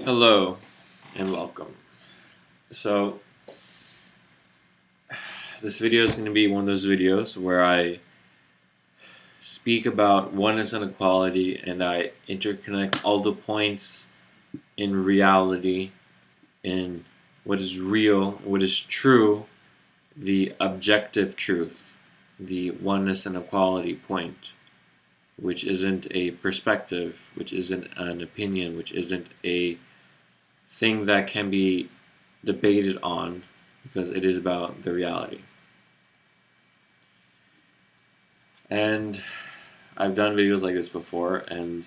Hello and welcome. So this video is going to be one of those videos where I speak about oneness and equality, and I interconnect all the points in reality, in what is real, what is true, the objective truth, the oneness and equality point, which isn't a perspective, which isn't an opinion, which isn't a thing that can be debated on, because it is about the reality. And I've done videos like this before, and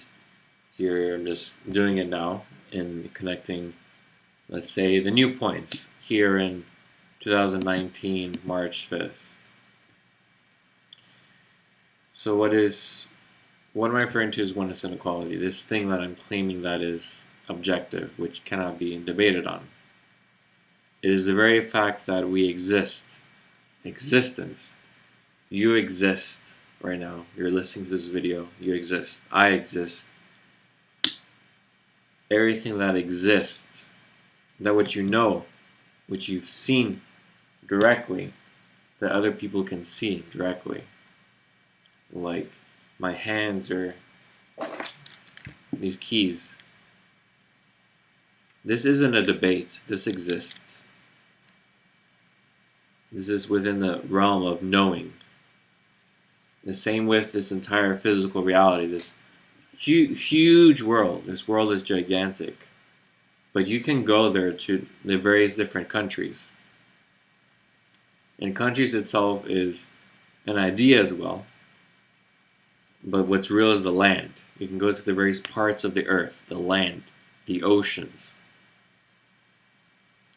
here I'm just doing it now in connecting, let's say, the new points here in 2019, March 5th. So what am I referring to as oneness and equality? This thing that I'm claiming that is objective, which cannot be debated on. It is the very fact that we exist. Existence. You exist right now. You're listening to this video. You exist. I exist. Everything that exists, that what you know, which you've seen directly, that other people can see directly. Like my hands or these keys. This isn't a debate. This exists. This is within the realm of knowing. The same with this entire physical reality, this huge world. This world is gigantic. But you can go there to the various different countries. And countries itself is an idea as well. But what's real is the land. You can go to the various parts of the earth, the land, the oceans.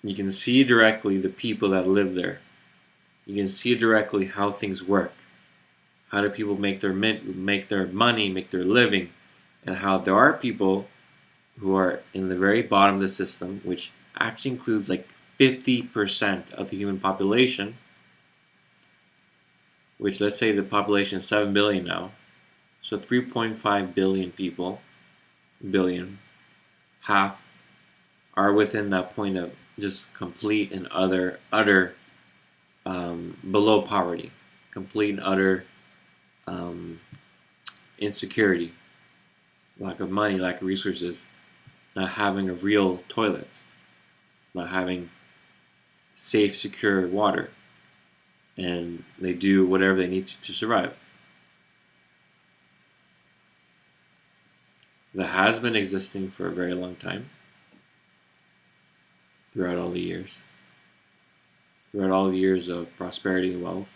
You can see directly the people that live there. You can see directly how things work. How do people make their money, make their living, and how there are people who are in the very bottom of the system, which actually includes like 50% of the human population, which, let's say the population is 7 billion now, so 3.5 billion people, half are within that point of just complete and utter below poverty, complete and utter insecurity, lack of money, lack of resources, not having a real toilet, not having safe, secure water, and they do whatever they need to survive. That has been existing for a very long time, throughout all the years of prosperity and wealth.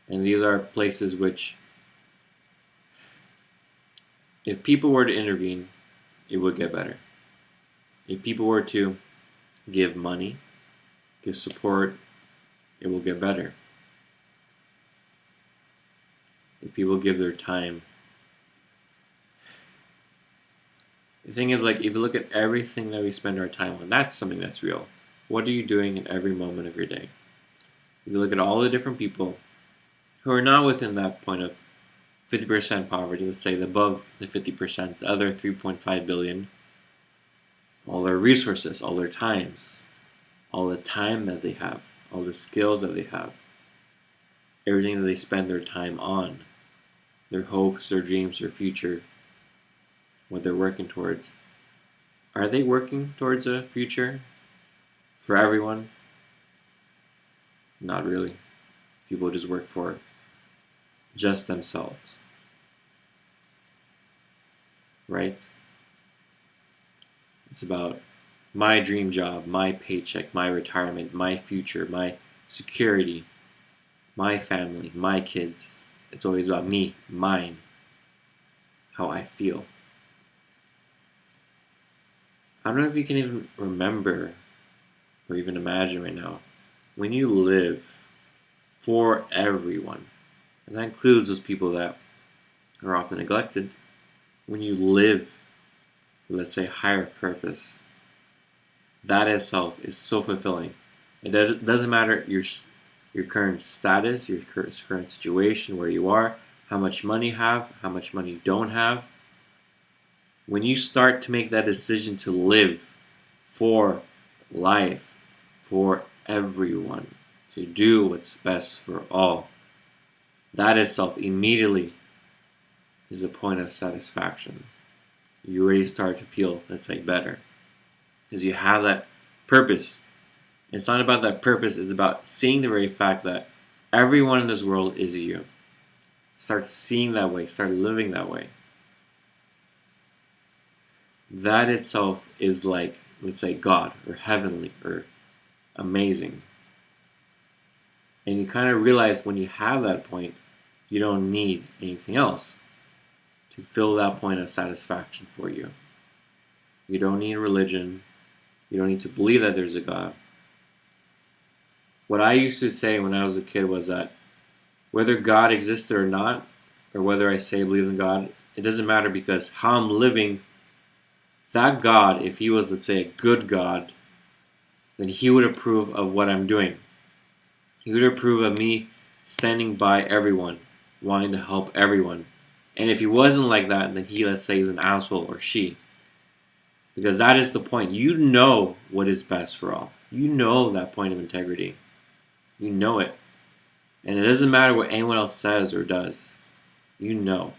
And these are places which, if people were to intervene, it would get better. If people were to give money, give support, it will get better. If people give their time. The thing is, like, if you look at everything that we spend our time on, that's something that's real. What are you doing in every moment of your day? If you look at all the different people who are not within that point of 50% poverty, let's say above the 50%, the other 3.5 billion, all their resources, all their times, all the time that they have, all the skills that they have, everything that they spend their time on, their hopes, their dreams, their future, what they're working towards. Are they working towards a future for everyone? Not really. People just work for just themselves. Right? It's about my dream job, my paycheck, my retirement, my future, my security, my family, my kids. It's always about me, mine, how I feel. I don't know if you can even remember or even imagine right now, when you live for everyone, and that includes those people that are often neglected, when you live for, let's say, higher purpose, that itself is so fulfilling. It doesn't matter your current status, your current situation, where you are, how much money you have, how much money you don't have. When you start to make that decision to live for life, for everyone, to do what's best for all, that itself immediately is a point of satisfaction. You already start to feel, let's say, better. Because you have that purpose. It's not about that purpose, it's about seeing the very fact that everyone in this world is you. Start seeing that way, start living that way. That itself is like, let's say, God, or heavenly, or amazing. And you kind of realize when you have that point, you don't need anything else to fill that point of satisfaction for you. You don't need religion. You don't need to believe that there's a God. What I used to say when I was a kid was that whether God existed or not, or whether I say I believe in God, it doesn't matter, because how I'm living, that God, if he was, let's say, a good God, then he would approve of what I'm doing. He would approve of me standing by everyone, wanting to help everyone. And if he wasn't like that, then he, let's say, is an asshole, or she. Because that is the point. You know what is best for all. You know that point of integrity. You know it. And it doesn't matter what anyone else says or does. You know.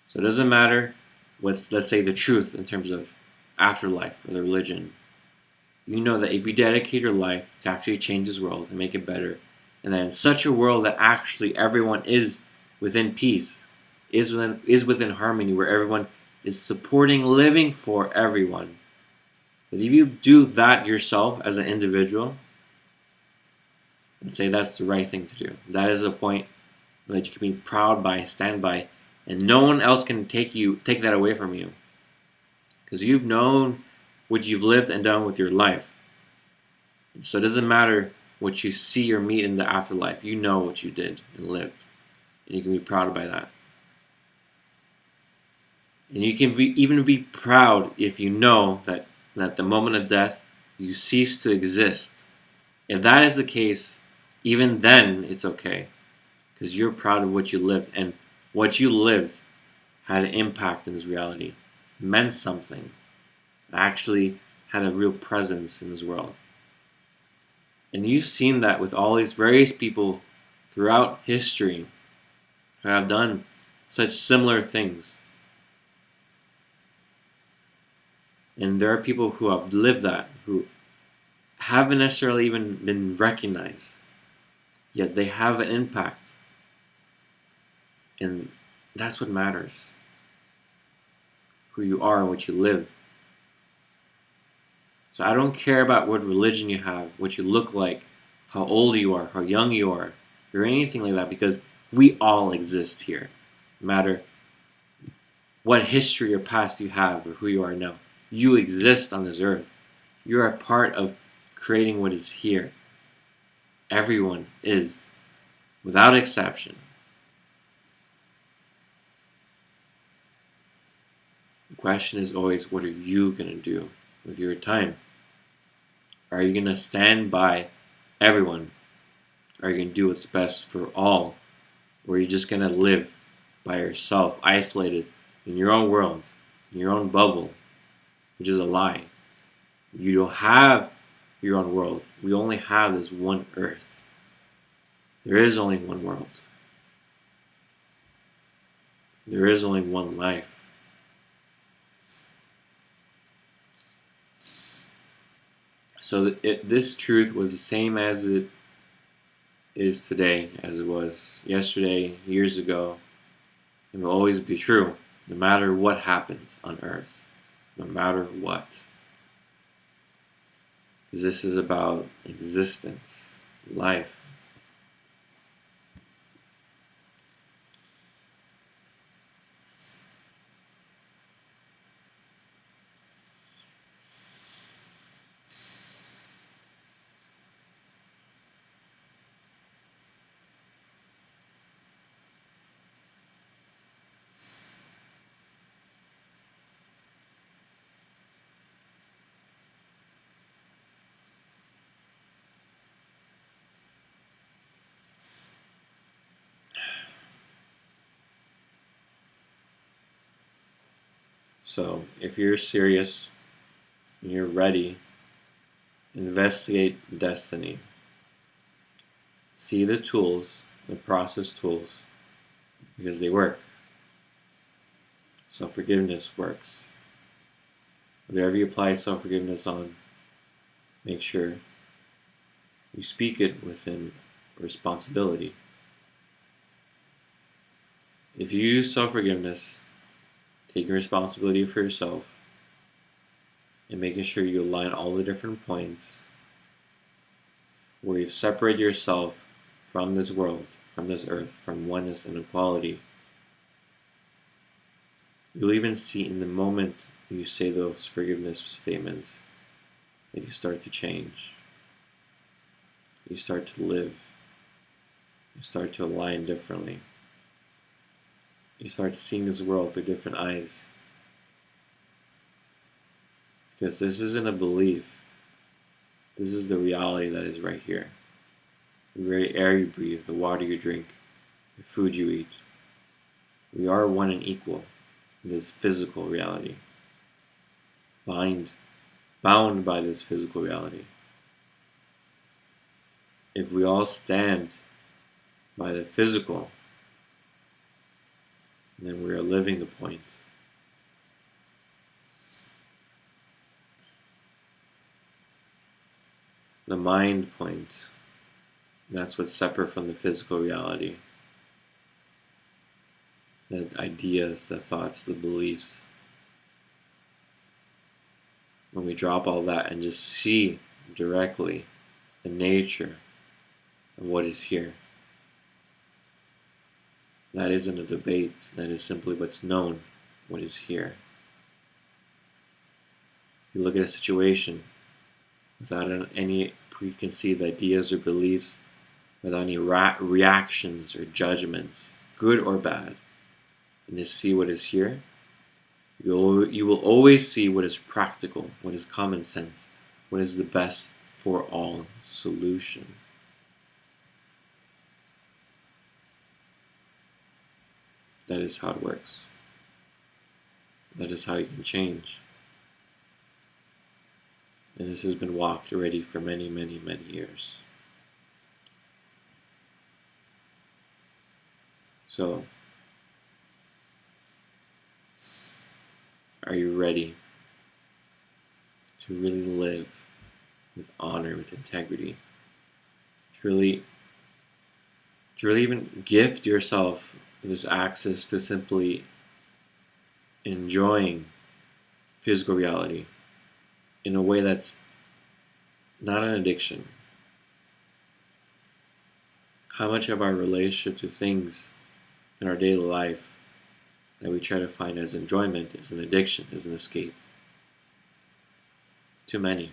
So it doesn't matter what's, let's say, the truth in terms of afterlife or the religion. You know that if you dedicate your life to actually change this world and make it better, and that in such a world that actually everyone is within peace, is within harmony, where everyone is supporting living for everyone, that if you do that yourself as an individual, I'd say that's the right thing to do. That is a point that you can be proud by, stand by, and no one else can take that away from you. Because you've known what you've lived and done with your life. So it doesn't matter what you see or meet in the afterlife. You know what you did and lived. And you can be proud by that. And you can even be proud if you know that at the moment of death, you cease to exist. If that is the case, even then it's okay. Because you're proud of what you lived. And what you lived had an impact in this reality. Meant something. Actually had a real presence in this world. And you've seen that with all these various people throughout history who have done such similar things. And there are people who have lived that, who haven't necessarily even been recognized, yet they have an impact. And that's what matters. Who you are and what you live. So I don't care about what religion you have, what you look like, how old you are, how young you are, or anything like that, because we all exist here. No matter what history or past you have or who you are now. You exist on this earth. You're a part of creating what is here. Everyone is, without exception. The question is always, what are you going to do with your time? Are you going to stand by everyone? Are you going to do what's best for all? Or are you just going to live by yourself, isolated in your own world, in your own bubble, which is a lie? You don't have your own world. We only have this one earth. There is only one world. There is only one life. So this truth was the same as it is today, as it was yesterday, years ago, and will always be true, no matter what happens on earth, no matter what. Because this is about existence, life. So if you're serious and you're ready, investigate Desteni. See the tools, the process tools, because they work. Self-forgiveness works. Whatever you apply self-forgiveness on, make sure you speak it within responsibility. If you use self-forgiveness, taking responsibility for yourself, and making sure you align all the different points where you've separated yourself from this world, from this earth, from oneness and equality, you'll even see in the moment you say those forgiveness statements that you start to change. You start to live. You start to align differently. You start seeing this world through different eyes. Because this isn't a belief. This is the reality that is right here. The very air you breathe, the water you drink, the food you eat. We are one and equal in this physical reality. Bound by this physical reality. If we all stand by the physical, then we are living the point. The mind point, that's what's separate from the physical reality. The ideas, the thoughts, the beliefs. When we drop all that and just see directly the nature of what is here. That isn't a debate, that is simply what's known, what is here. You look at a situation without any preconceived ideas or beliefs, without any reactions or judgments, good or bad, and just see what is here. You will always see what is practical, what is common sense, what is the best for all solution. That is how it works. That is how you can change. And this has been walked already for many, many, many years. So, are you ready to really live with honor, with integrity? To really even gift yourself this access to simply enjoying physical reality in a way that's not an addiction. How much of our relationship to things in our daily life that we try to find as enjoyment is an addiction, is an escape? Too many.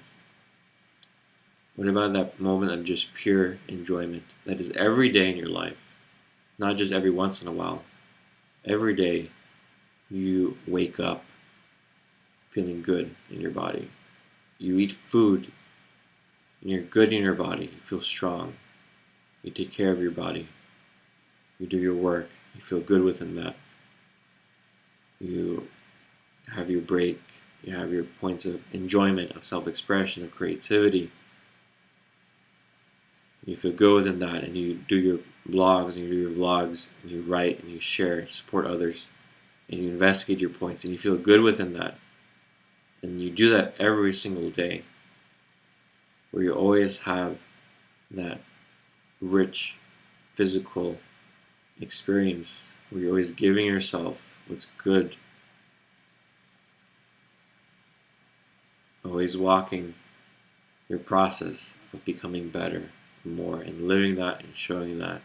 What about that moment of just pure enjoyment that is every day in your life? Not just every once in a while. Every day you wake up feeling good in your body. You eat food and you're good in your body. You feel strong. You take care of your body. You do your work. You feel good within that. You have your break. You have your points of enjoyment, of self-expression, of creativity. You feel good within that, and you do your blogs, and you do your vlogs, and you write, and you share, support others, and you investigate your points, and you feel good within that. And you do that every single day, where you always have that rich physical experience, where you're always giving yourself what's good, always walking your process of becoming better and more, and living that and showing that,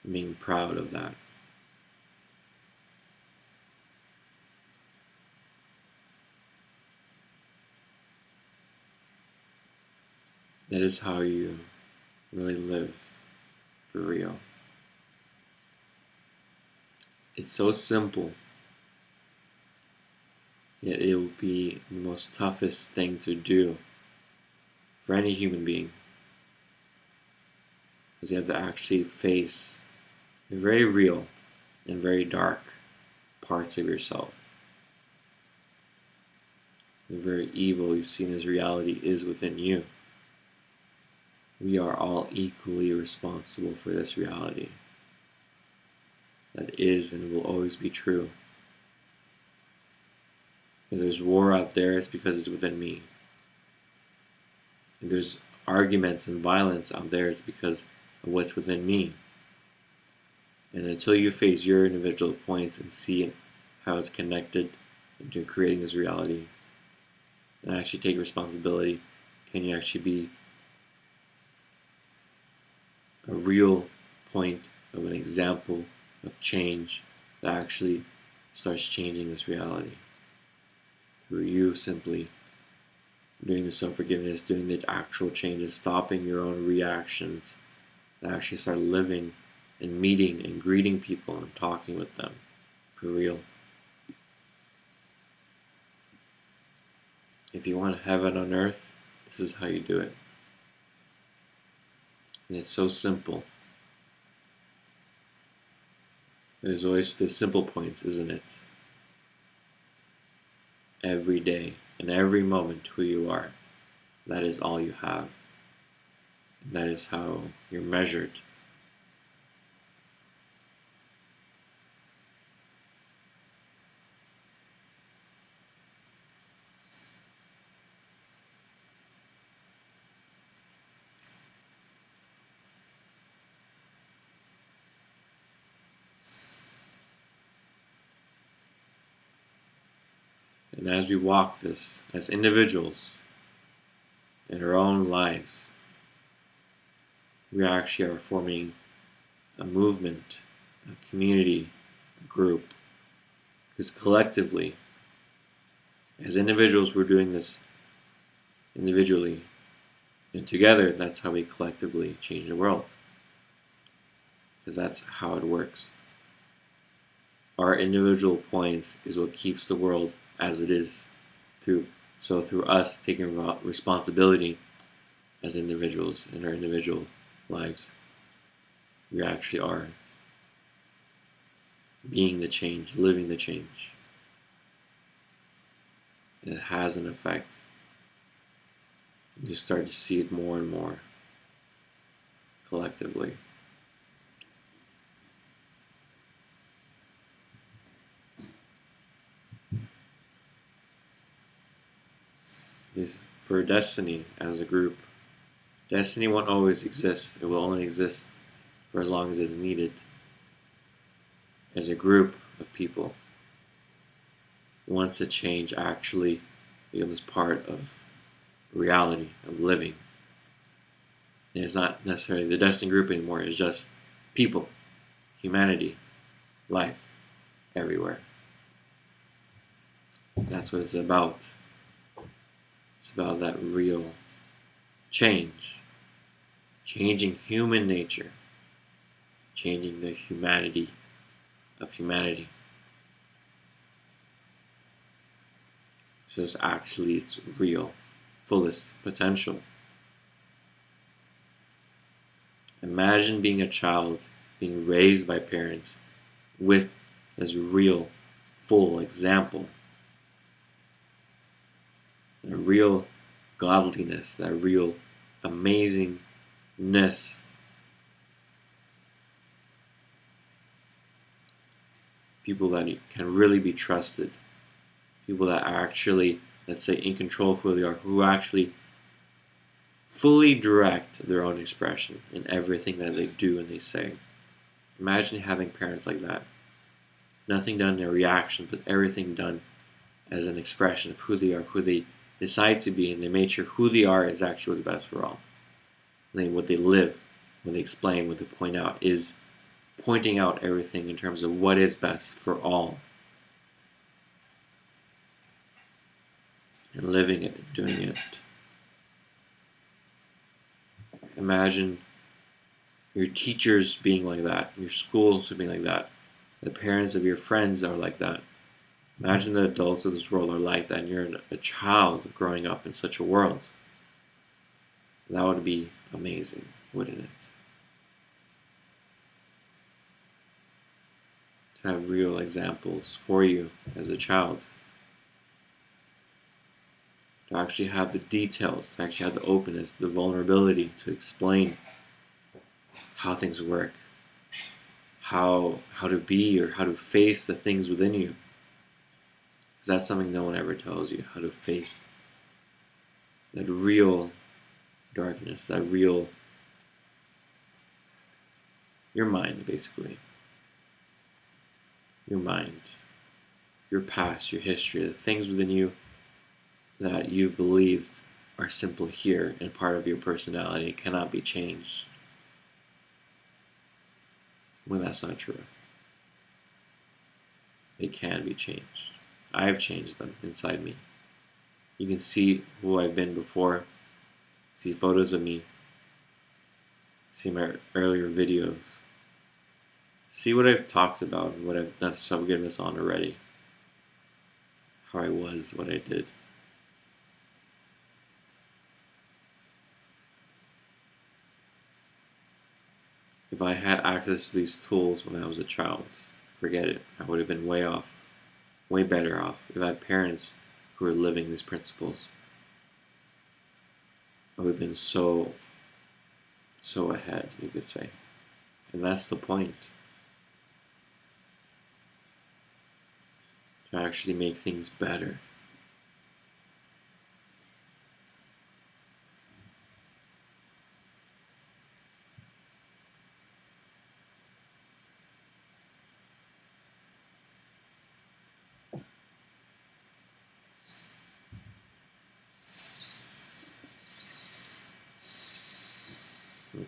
and being proud of that. That is how you really live for real. It's so simple, yet it will be the most toughest thing to do for any human being, because you have to actually face the very real and very dark parts of yourself. The very evil you see in this reality is within you. We are all equally responsible for this reality. That is and will always be true. If there's war out there, it's because it's within me. If there's arguments and violence out there, it's because of what's within me. And until you face your individual points and see how it's connected into creating this reality, and actually take responsibility, can you actually be a real point of an example of change that actually starts changing this reality through you simply doing the self-forgiveness, doing the actual changes, stopping your own reactions, and actually start living and meeting and greeting people and talking with them for real. If you want heaven on earth, this is how you do it. And it's so simple. There's always the simple points, isn't it? Every day and every moment who you are, that is all you have. That is how you're measured. And as we walk this as individuals in our own lives, we actually are forming a movement, a community, a group. Because collectively, as individuals, we're doing this individually. And together, that's how we collectively change the world. Because that's how it works. Our individual points is what keeps the world as it is. So through us taking responsibility as individuals in our individual lives, we actually are being the change, living the change. And it has an effect. You start to see it more and more collectively. For Destiny as a group, Destiny won't always exist. It will only exist for as long as it's needed. As a group of people, once the change actually becomes part of reality, of living, and it's not necessarily the Destiny group anymore, it's just people, humanity, life, everywhere. That's what it's about. It's about that real change. Changing human nature. Changing the humanity of humanity. So it's actually its real, fullest potential. Imagine being a child, being raised by parents with this real, full example. That real godliness, that real amazingness. People that can really be trusted. People that are actually, let's say, in control of who they are, who actually fully direct their own expression in everything that they do and they say. Imagine having parents like that. Nothing done in a reaction, but everything done as an expression of who they are, who they decide to be, and they made sure who they are is actually what's best for all. And what they live, what they explain, what they point out is pointing out everything in terms of what is best for all. And living it, and doing it. Imagine your teachers being like that, your schools being like that, the parents of your friends are like that. Imagine the adults of this world are like that, and you're a child growing up in such a world. That would be amazing, wouldn't it? To have real examples for you as a child. to actually have the details, to actually have the openness, the vulnerability to explain how things work, how to be or how to face the things within you. Because that's something no one ever tells you, how to face that real darkness, that real, your mind, basically. Your mind, your past, your history, the things within you that you've believed are simply here and part of your personality, cannot be changed. When that's not true. They can be changed. I have changed them inside me. You can see who I've been before, see photos of me, see my earlier videos, see what I've talked about and what I've done self-forgiveness on already, how I was, what I did. If I had access to these tools when I was a child, forget it. I would have been way off, way better off. If I had parents who were living these principles, I would have been so ahead, you could say. And that's the point. To actually make things better.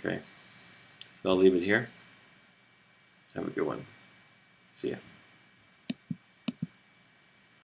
Okay, so I'll leave it here. Have a good one. See ya.